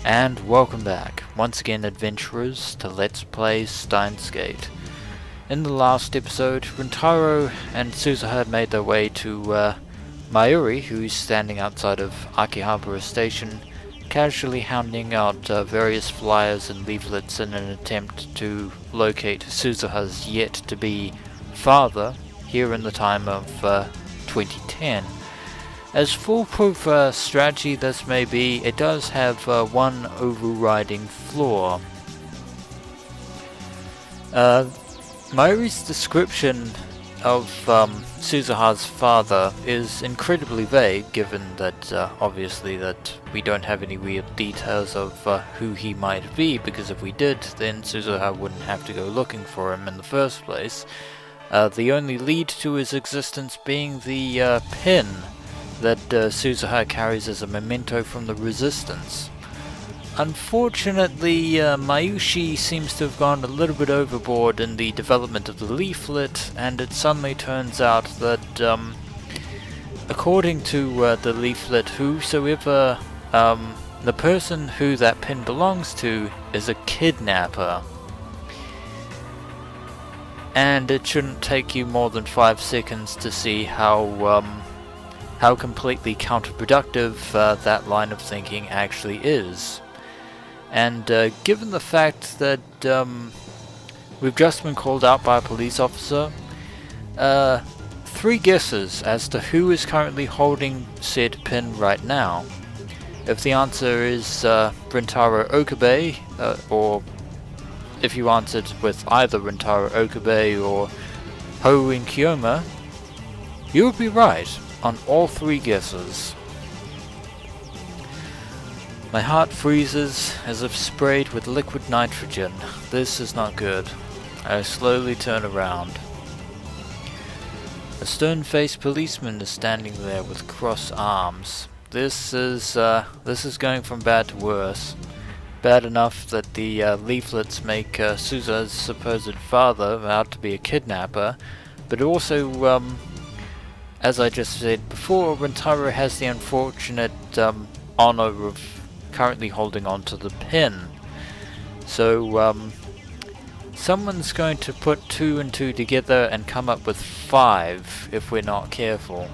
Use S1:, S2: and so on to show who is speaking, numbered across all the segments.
S1: And welcome back, once again adventurers, to Let's Play Steins. In the last episode, Rintaro and Suzuha made their way to Mayuri, who's standing outside of Akihabara Station, casually handing out various flyers and leaflets in an attempt to locate Suzuha's yet-to-be father here in the time of 2010. As foolproof strategy this may be, it does have one overriding flaw. Mayuri's description of Suzuha's father is incredibly vague, given that obviously that we don't have any real details of who he might be, because if we did, then Suzuha wouldn't have to go looking for him in the first place. The only lead to his existence being the pin that Suzuha carries as a memento from the Resistance. Unfortunately, Mayushi seems to have gone a little bit overboard in the development of the leaflet, and it suddenly turns out that, according to the leaflet, whosoever, the person who that pin belongs to is a kidnapper. And it shouldn't take you more than 5 seconds to see how completely counterproductive that line of thinking actually is. And given the fact that we've just been called out by a police officer, 3 guesses as to who is currently holding said pin right now. If the answer is Rintaro Okabe, or if you answered with either Rintaro Okabe or Hoin Kiyoma, you would be right on all 3 guesses. My heart freezes as if sprayed with liquid nitrogen. This is not good. I slowly turn around. A stern-faced policeman is standing there with crossed arms. This is going from bad to worse. Bad enough that the leaflets make Suzuha's supposed father out to be a kidnapper, but also, as I just said before, Rintaro has the unfortunate honor of currently holding on to the pin. So someone's going to put 2 and 2 together and come up with 5 if we're not careful.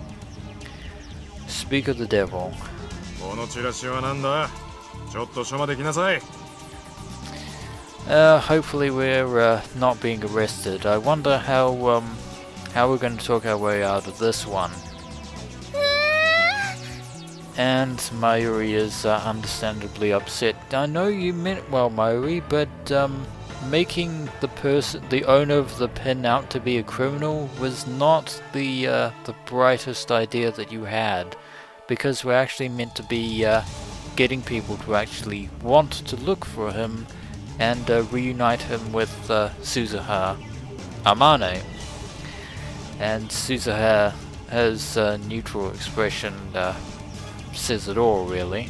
S1: Speak of the devil. Hopefully we're not being arrested. I wonder how we're going to talk our way out of this one. And Mayuri is understandably upset. I know you meant well, Mayuri, but making the owner of the pin out to be a criminal was not the brightest idea that you had, because we're actually meant to be getting people to actually want to look for him and reunite him with Suzuha Amane. And Suzuha has a neutral expression, says it all, really.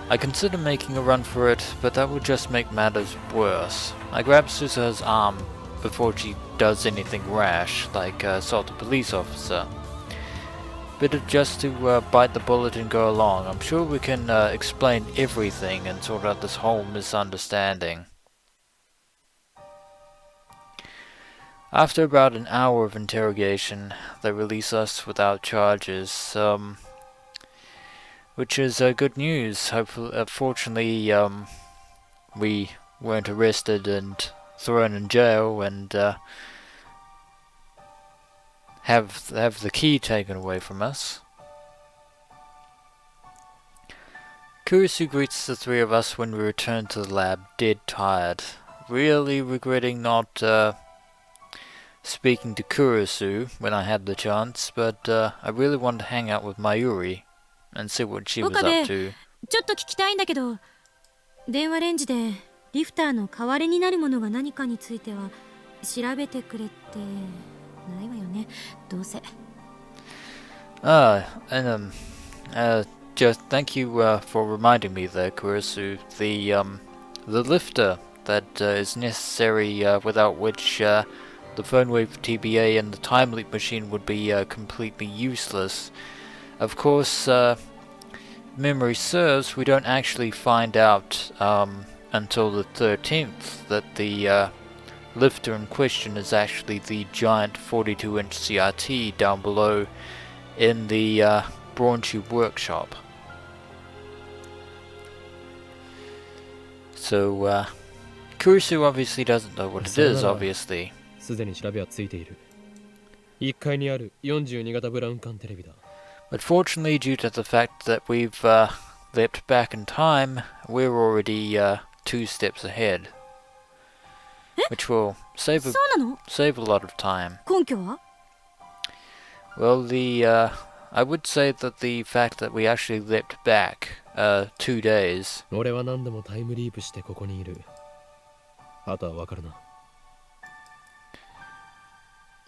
S1: I consider making a run for it, but that would just make matters worse. I grab Suzuha's arm before she does anything rash, like assault a police officer. Better just to bite the bullet and go along. I'm sure we can explain everything and sort out this whole misunderstanding. After about an hour of interrogation, they release us without charges, which is good news. Fortunately, we weren't arrested and thrown in jail and have the key taken away from us. Kurisu greets the 3 of us when we return to the lab, dead tired, really regretting not speaking to Kurisu when I had the chance, but I really wanted to hang out with Mayuri and see what she was up to.
S2: ちょっと聞きたいんだけど、電話レンジでリフターの代わりになるものが何かについては調べてくれってないわよね、どうせ。
S1: Just thank you for reminding me there, Kurisu. The lifter that is necessary, without which the phone wave TBA and the time leap machine would be completely useless. Of course, memory serves, we don't actually find out until the 13th that the lifter in question is actually the giant 42-inch CRT down below in the Brawn Tube workshop. So Kurisu obviously doesn't know what it is, obviously.
S3: すでに調べはついている。1階にある42型ブラウン管テレビだ。
S1: But fortunately, due to the fact that we've leapt back in time, we're already 2 steps ahead. Which will save a lot of time.
S2: 根拠は?
S1: Well, I would say that the fact that we actually leapt back 2 days.
S3: 俺は何度もタイムリープしてここにいる。あとはわかるな。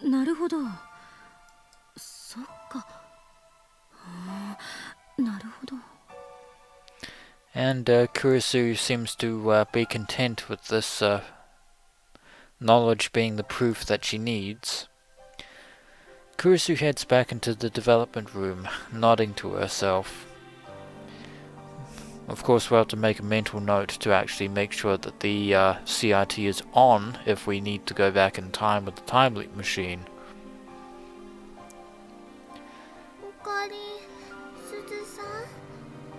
S2: なるほど。そっか。なるほど。
S1: And Kurisu seems to be content with this knowledge being the proof that she needs. Kurisu heads back into the development room, nodding to herself. Of course, we'll have to make a mental note to actually make sure that the CRT is on if we need to go back in time with the time leap machine.
S4: おかり、すずさん、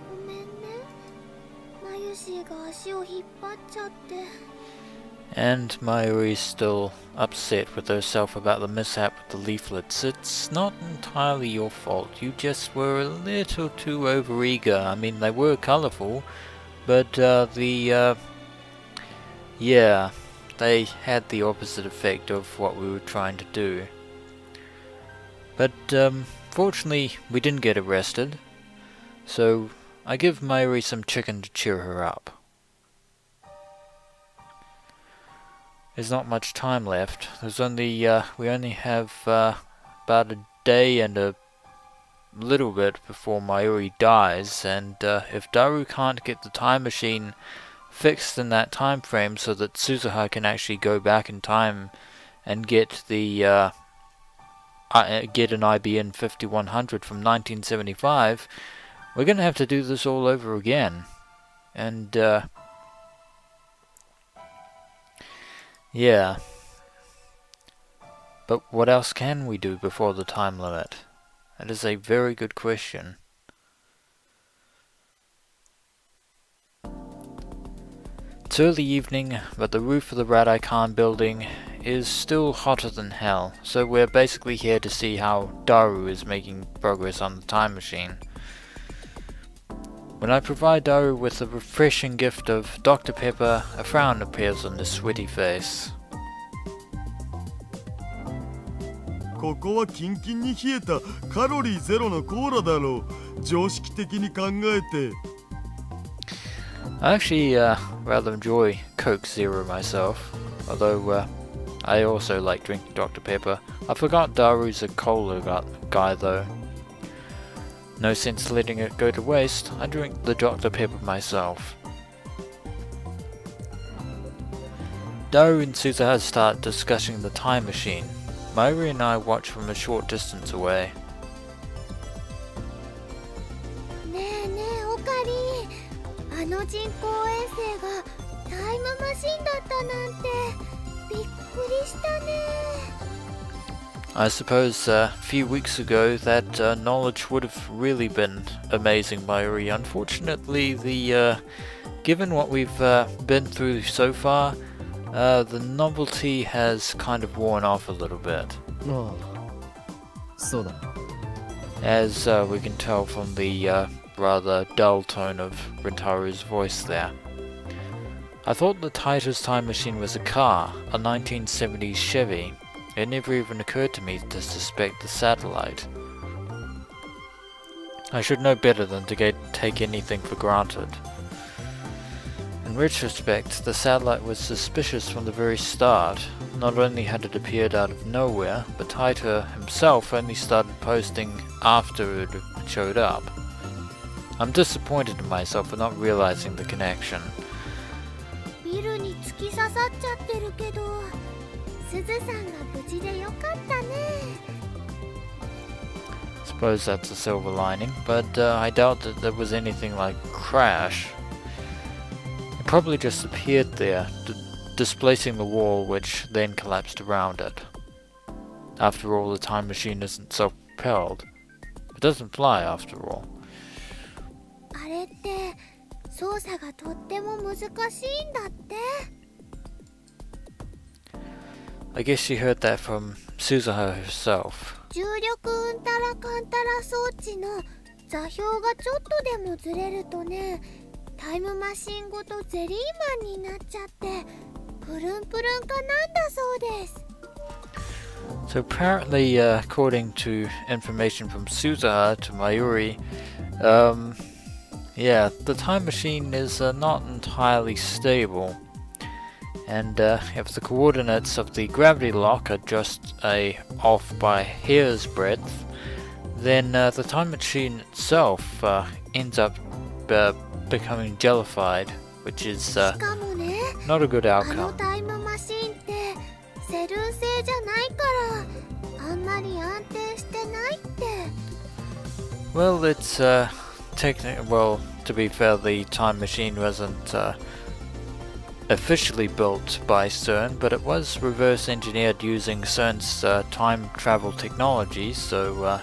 S4: ごめんね。まゆしが足を引っ張っちゃって。
S1: And Mayuri's still upset with herself about the mishap with the leaflets. It's not entirely your fault. You just were a little too overeager. I mean, they were colourful, but yeah, they had the opposite effect of what we were trying to do. But fortunately, we didn't get arrested, so I give Mayuri some chicken to cheer her up. There's not much time left. There's only we only have about a day and a little bit before Mayuri dies, and if Daru can't get the time machine fixed in that time frame so that Suzuha can actually go back in time and get the get an IBN 5100 from 1975, we're gonna have to do this all over again. And yeah. But what else can we do before the time limit? That is a very good question. It's early evening, but the roof of the Radai Khan building is still hotter than hell, so we're basically here to see how Daru is making progress on the time machine. When I provide Daru with the refreshing gift of Dr. Pepper, a frown appears on his sweaty face.
S5: ここはキンキンに冷えたカロリーゼロのコーラだろう。常識的に考えて。
S1: I actually rather enjoy Coke Zero myself, although I also like drinking Dr. Pepper. I forgot Daru's a cola guy though. No sense letting it go to waste. I drink the Dr. Pepper myself. Daru and Suzuha start discussing the time machine. Mayuri and I watch from a short distance away.
S4: ねえねえ、おかり。あの人工衛星がタイムマシンだったなんてびっくりしたね。
S1: I suppose a few weeks ago that knowledge would have really been amazing, Mayuri. Unfortunately, given what we've been through so far, the novelty has kind of worn off a little bit.
S3: ああ、そうだ。
S1: As we can tell from the rather dull tone of Rintaro's voice there. I thought the Taito's time machine was a car, a 1970s Chevy. It never even occurred to me to suspect the satellite. I should know better than to take anything for granted. In retrospect, the satellite was suspicious from the very start. Not only had it appeared out of nowhere, but Taito himself only started posting after it showed up. I'm disappointed in myself for not realizing the connection.
S4: ビルに突き刺さっちゃってるけど、すずさんが無事でよかったね。
S1: Suppose that's a silver lining, but I doubt that there was anything like crash. It probably just appeared there, displacing the wall, which then collapsed around it. After all, the time machine isn't self-propelled. It doesn't fly, after all.
S4: あれって操作がとっても難しいんだって。
S1: I guess she heard that from Suzuha herself.
S4: 重力うんたらかんたら装置の座標がちょっとでもずれるとね、タイムマシンごとゼリーマンになっちゃってプルンプルンかなんだそうです。
S1: So apparently, according to information from Suzuha to Mayuri, yeah, the time machine is not entirely stable. And if the coordinates of the gravity lock are just off by hair's breadth, then the time machine itself ends up becoming jellified, which is
S4: しかもね、
S1: not a good
S4: あの
S1: outcome.
S4: タイムマシンってセルン製じゃないからあんまり安定してないって。
S1: Well, it's well, to be fair, the time machine wasn't officially built by CERN, but it was reverse engineered using CERN's time travel technology, so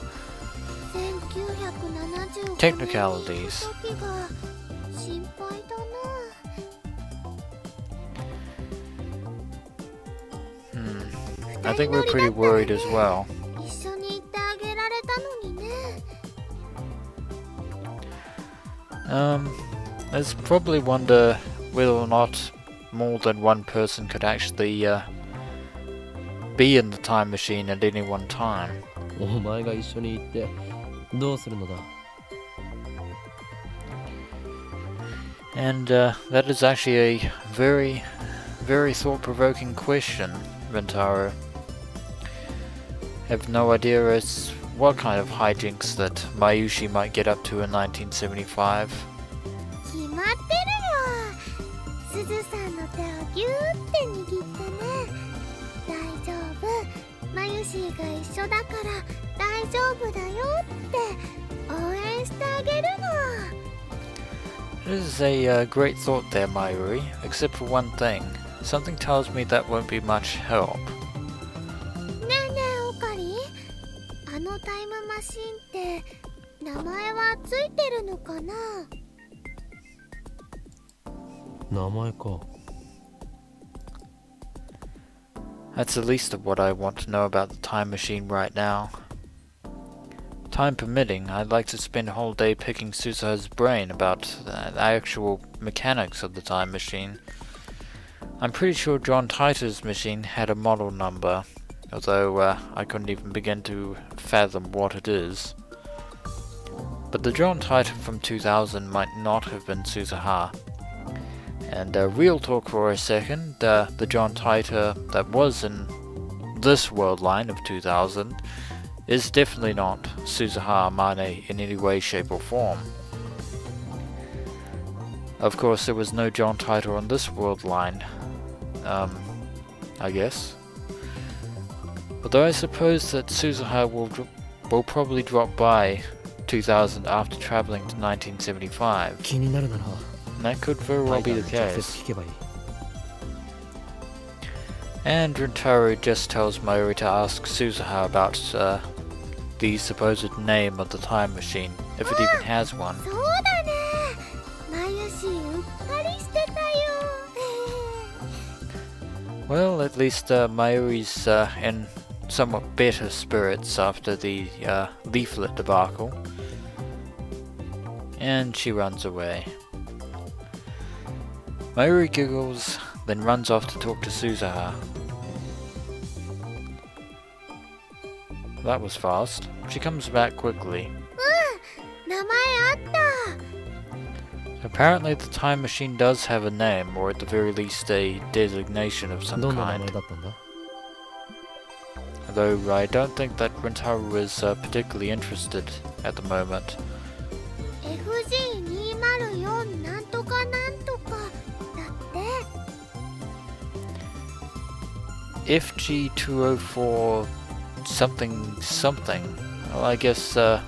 S4: 1975
S1: technicalities.
S4: 年の時が心配だな。
S1: I think we're pretty worried as well.
S4: 一緒に行ってあげられたのにね。
S1: There's probably wonder whether or not more than one person could actually be in the time machine at any one time.
S3: お前が一緒に行ってどうするのだ。
S1: And that is actually a very, very thought-provoking question, Rintaro. Have no idea as what kind of hijinks that Mayushi might get up to in 1975.
S4: 決まってるよ。すずさんの手をギューって握ってね。大丈夫。マユシーが一緒だから大丈夫だよって応援してあげるの。
S1: It is a great thought there, Mayuri, except for one thing. Something tells me that won't be much help.
S4: ねえねえオカリ、あのタイムマシンって名前はついてるのかな。
S3: 名前か。
S1: That's the least of what I want to know about the time machine right now. Time permitting, I'd like to spend a whole day picking Suzuha's brain about the actual mechanics of the time machine. I'm pretty sure John Titor's machine had a model number, although I couldn't even begin to fathom what it is. But the John Titor from 2000 might not have been Suzuha. And real talk for a second, the John Titor that was in this world line of 2000 is definitely not Suzuha Amane in any way, shape or form. Of course, there was no John Titor on this world line, I guess. Although I suppose that Suzuha will probably drop by 2000 after traveling to 1975.
S3: 気になるなら
S1: And that could very well be the
S3: 直接
S1: case.
S3: 聞けばいい。
S1: And Rintaro just tells Mayuri to ask Suzuha about the supposed name of the time machine, if it even has one.
S4: そうだね。マユシーうっかりしてたよ。
S1: Well, at least Mayuri's in somewhat better spirits after the leaflet debacle. And she runs away. Mayuri giggles, then runs off to talk to Suzuha. That was fast. She comes back quickly.
S4: 名前あった。
S1: Apparently the time machine does have a name, or at the very least a designation of some
S3: どんな名
S1: kind.
S3: 前だったんだ。
S1: Though I don't think that Rintaro is particularly interested at the moment.
S4: FG204 なんとかなんとかだって。
S1: FG204 something something. Well, I guess the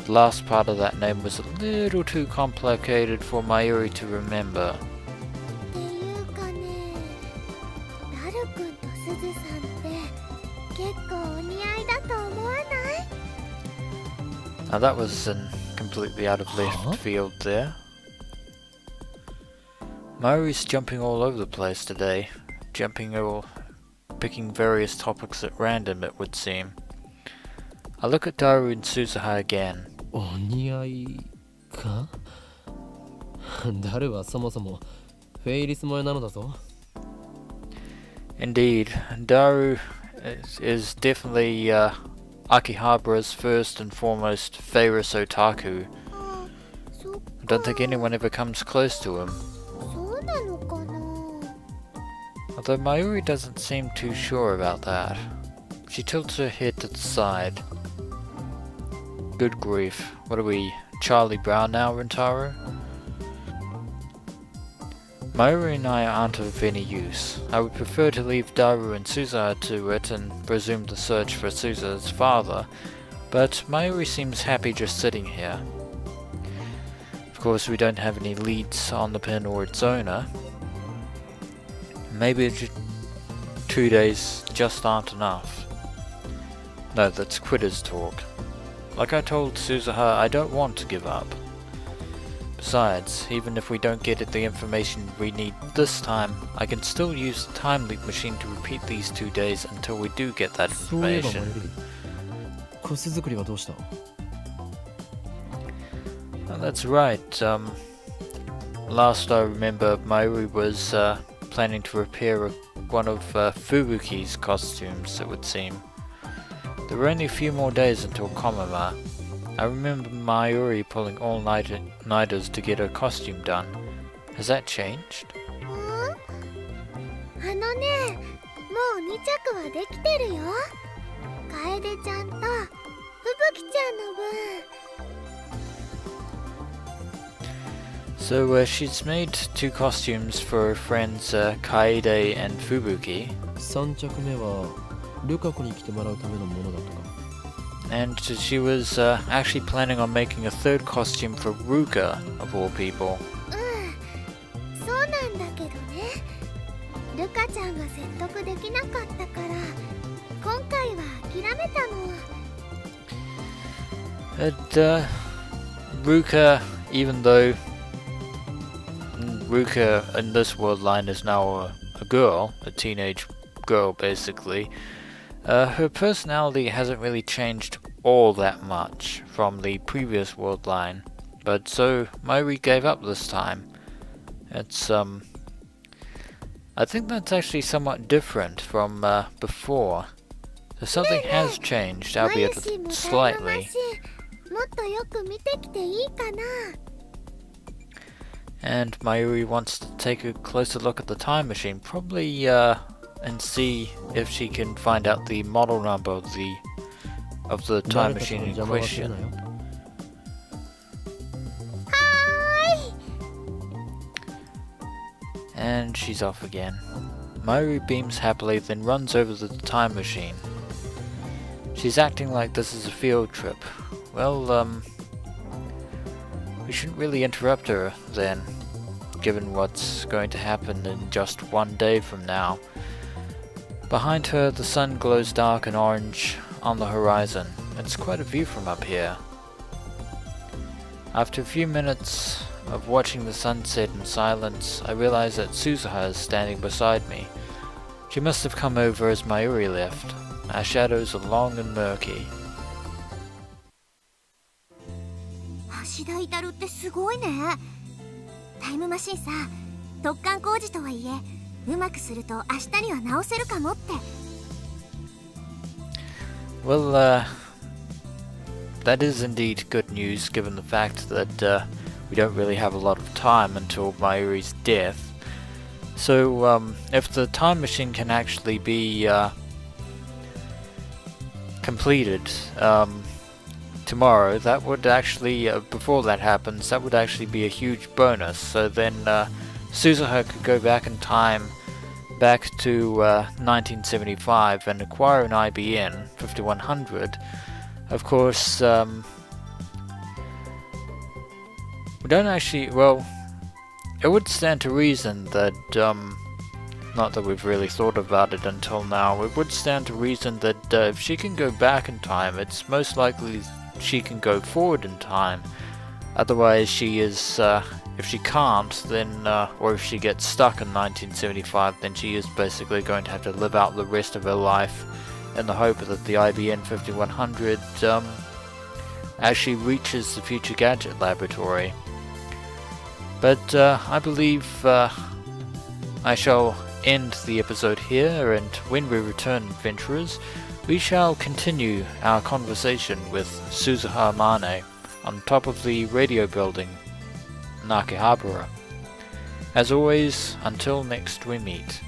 S1: last part of that name was a little too complicated for Mayuri to remember.
S4: っていうかね、ダルくんとすずさんって結構お似合いだと思わない？
S1: Now that was completely out of left field there. Mayuri's jumping all over the place today. Picking various topics at random, it would seem. I look at Daru and Suzuha again.
S3: お似合いかダルはそもそもフェイリス萌えなのだぞ。
S1: Indeed, Daru is definitely Akihabara's first and foremost favorite otaku.
S4: あ、そっか。
S1: I don't think anyone ever comes close to him.
S4: そうなのかな。
S1: Although Mayuri doesn't seem too sure about that. She tilts her head to the side. Good grief. What are we, Charlie Brown now, Rintaro? Mayuri and I aren't of any use. I would prefer to leave Daru and Suzuha to it and resume the search for Suzuha's father, but Mayuri seems happy just sitting here. Of course, we don't have any leads on the pin or its owner. Maybe 2 days just aren't enough. No, that's quitters talk. Like I told Suzuha, I don't want to give up. Besides, even if we don't get the information we need this time, I can still use the time leap machine to repeat these 2 days until we do get that
S3: そういえば
S1: information.
S3: マユリ、コス作りはどうした？
S1: Oh, that's right. Last I remember, Mayuri was planning to repair one of Fubuki's costumes, it would seem. There were only a few more days until Komama. I remember Mayuri pulling all-nighters to get her costume done. Has that changed?
S4: あのね、もう2着はできてるよ。楓ちゃんとふぶきちゃんの分。
S1: So she's made 2 costumes for her friends Kaede and Fubuki.
S3: 3着目はルカ子に着てもらうためのものだとか。
S1: And she was actually planning on making a 3rd costume for Ruka, of all people.
S4: うん、そうなんだけどね。ルカちゃんが説得できなかったから、今回は諦めたの。
S1: And Ruka, even though Ruka in this world line is now a girl, a teenage girl basically, her personality hasn't really changed all that much from the previous world line, but so Mayuri gave up this time. It's I think that's actually somewhat different from before. So something has changed, albeit slightly.
S4: もっとよく見てきていいかな。
S1: And Mayuri wants to take a closer look at the time machine, probably and see if she can find out the model number of the time machine in question.
S4: はーい。
S1: And she's off again. Mayuri beams happily, then runs over to the time machine. She's acting like this is a field trip. Well, we shouldn't really interrupt her then, given what's going to happen in just 1 day from now. Behind her, the sun glows dark and orange on the horizon. It's quite a view from up here. After a few minutes of watching the sunset in silence, I realize that Suzuha is standing beside me. She must have come over as Mayuri left. Our shadows are long and murky.
S4: 橋田至ってすごいね。タイムマシンさ、突貫工事とはいえ、うまくすると明日には直せるかもって。
S1: Well, that is indeed good news given the fact that we don't really have a lot of time until Mayuri's death. So, if the time machine can actually be completed tomorrow, that would actually, before that happens, that would actually be a huge bonus. So then Suzuha could go back in time, back to 1975 and acquire an IBN 5100 Of course, we don't actually, well, it would stand to reason that, not that we've really thought about it until now, it would stand to reason that if she can go back in time, it's most likely she can go forward in time. Otherwise, she is, if she can't, then, or if she gets stuck in 1975, then she is basically going to have to live out the rest of her life in the hope that the IBN 5100 actually reaches the Future Gadget Laboratory. But I believe I shall end the episode here, and when we return, adventurers, we shall continue our conversation with Suzuha Mane on top of the radio building in Akihabara. As always, until next we meet.